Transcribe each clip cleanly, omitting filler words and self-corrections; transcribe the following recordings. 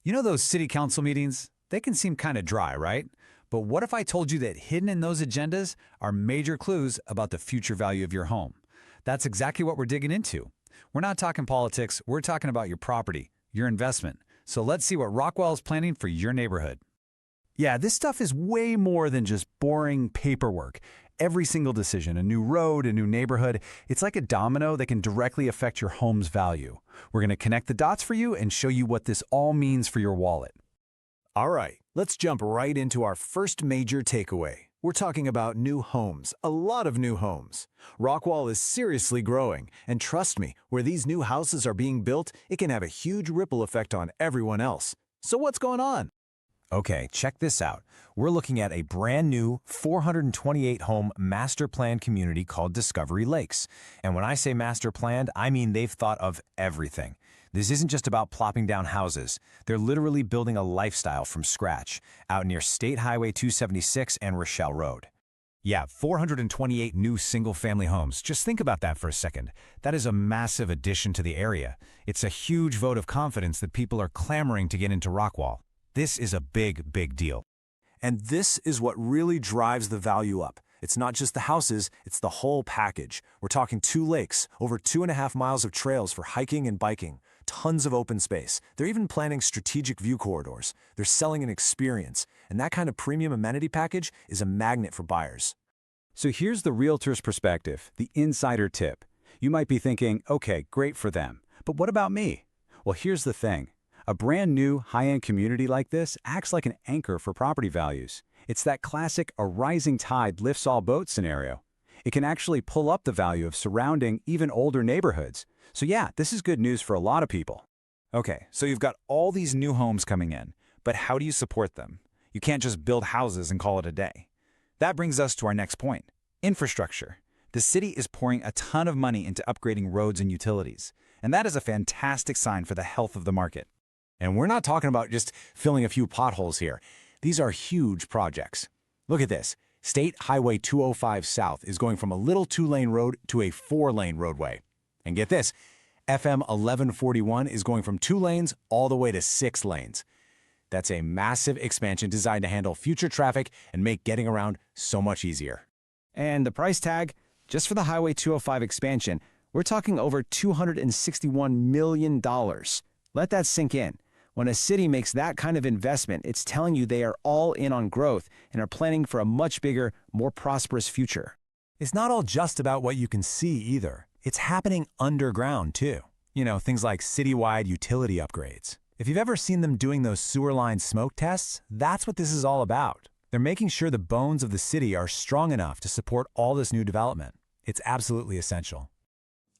You know those city council meetings? They can seem kind of dry, right? But what if I told you that hidden in those agendas are major clues about the future value of your home? That's exactly what we're digging into. We're not talking politics, we're talking about your property, your investment. So let's see what Rockwall is planning for your neighborhood. Yeah, this stuff is way more than just boring paperwork. Every single decision, a new road, a new neighborhood, it's like a domino that can directly affect your home's value. We're going to connect the dots for you and show you what this all means for your wallet. All right, let's jump right into our first major takeaway. We're talking about new homes, a lot of new homes. Rockwall is seriously growing, and trust me, where these new houses are being built, it can have a huge ripple effect on everyone else. So what's going on? Okay, check this out. We're looking at a brand new 428-home master plan community called Discovery Lakes. And when I say master planned, I mean they've thought of everything. This isn't just about plopping down houses. They're literally building a lifestyle from scratch out near State Highway 276 and Rochelle Road. Yeah, 428 new single-family homes. Just think about that for a second. That is a massive addition to the area. It's a huge vote of confidence that people are clamoring to get into Rockwall. This is a big, big deal. And this is what really drives the value up. It's not just the houses, it's the whole package. We're talking 2 lakes, over 2.5 miles of trails for hiking and biking, tons of open space. They're even planning strategic view corridors. They're selling an experience, and that kind of premium amenity package is a magnet for buyers. So here's the realtor's perspective, the insider tip. You might be thinking, okay, great for them, but what about me? Well, here's the thing. A brand new, high-end community like this acts like an anchor for property values. It's that classic "a rising tide lifts all boats" scenario. It can actually pull up the value of surrounding, even older neighborhoods. So yeah, this is good news for a lot of people. Okay, so you've got all these new homes coming in, but how do you support them? You can't just build houses and call it a day. That brings us to our next point, infrastructure. The city is pouring a ton of money into upgrading roads and utilities, and that is a fantastic sign for the health of the market. And we're not talking about just filling a few potholes here. These are huge projects. Look at this. State Highway 205 South is going from a little 2-lane road to a 4-lane roadway. And get this, FM 1141 is going from 2 lanes all the way to 6 lanes. That's a massive expansion designed to handle future traffic and make getting around so much easier. And the price tag, just for the Highway 205 expansion, we're talking over $261 million. Let that sink in. When a city makes that kind of investment, it's telling you they are all in on growth and are planning for a much bigger, more prosperous future. It's not all just about what you can see either. It's happening underground too. You know, things like citywide utility upgrades. If you've ever seen them doing those sewer line smoke tests, that's what this is all about. They're making sure the bones of the city are strong enough to support all this new development. It's absolutely essential.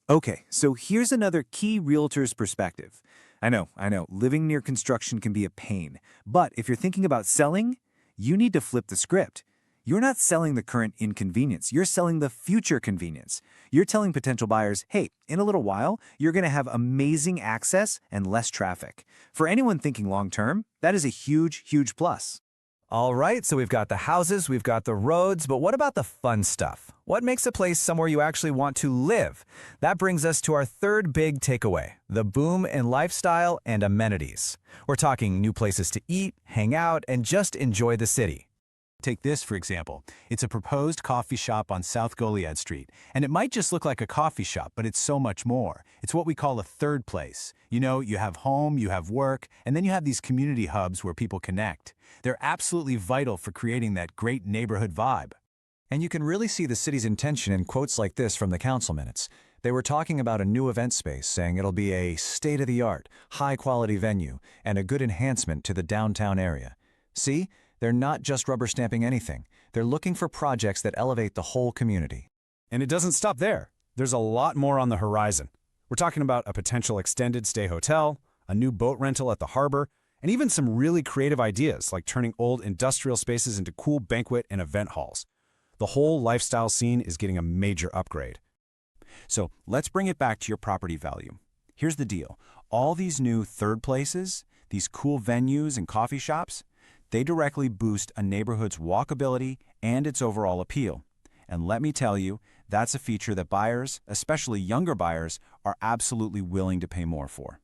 Okay, so here's another key realtor's perspective. I know, living near construction can be a pain, but if you're thinking about selling, you need to flip the script. You're not selling the current inconvenience, you're selling the future convenience. You're telling potential buyers, hey, in a little while, you're going to have amazing access and less traffic. For anyone thinking long-term, that is a huge, huge plus. All right, so we've got the houses, we've got the roads, but what about the fun stuff? What makes a place somewhere you actually want to live? That brings us to our third big takeaway, the boom in lifestyle and amenities. We're talking new places to eat, hang out, and just enjoy the city. Take this, for example. It's a proposed coffee shop on South Goliad Street, and it might just look like a coffee shop, but it's so much more. It's what we call a third place. You know, you have home, you have work, and then you have these community hubs where people connect. They're absolutely vital for creating that great neighborhood vibe. And you can really see the city's intention in quotes like this from the council minutes. They were talking about a new event space, saying it'll be a state-of-the-art, high-quality venue and a good enhancement to the downtown area. See? They're not just rubber stamping anything. They're looking for projects that elevate the whole community. And it doesn't stop there. There's a lot more on the horizon. We're talking about a potential extended stay hotel, a new boat rental at the harbor, and even some really creative ideas like turning old industrial spaces into cool banquet and event halls. The whole lifestyle scene is getting a major upgrade. So let's bring it back to your property value. Here's the deal. All these new third places, these cool venues and coffee shops, they directly boost a neighborhood's walkability and its overall appeal. And let me tell you, that's a feature that buyers, especially younger buyers, are absolutely willing to pay more for.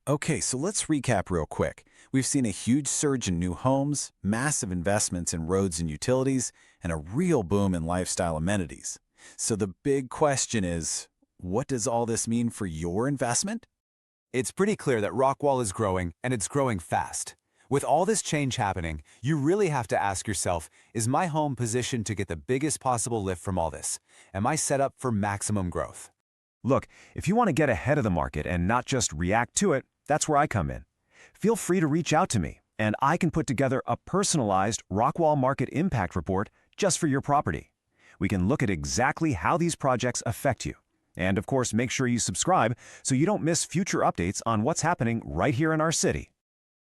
Okay, so let's recap real quick. We've seen a huge surge in new homes, massive investments in roads and utilities, and a real boom in lifestyle amenities. So the big question is, what does all this mean for your investment? It's pretty clear that Rockwall is growing, and it's growing fast. With all this change happening, you really have to ask yourself, is my home positioned to get the biggest possible lift from all this? Am I set up for maximum growth? Look, if you want to get ahead of the market and not just react to it, that's where I come in. Feel free to reach out to me, and I can put together a personalized Rockwall Market Impact Report just for your property. We can look at exactly how these projects affect you. And of course, make sure you subscribe so you don't miss future updates on what's happening right here in our city.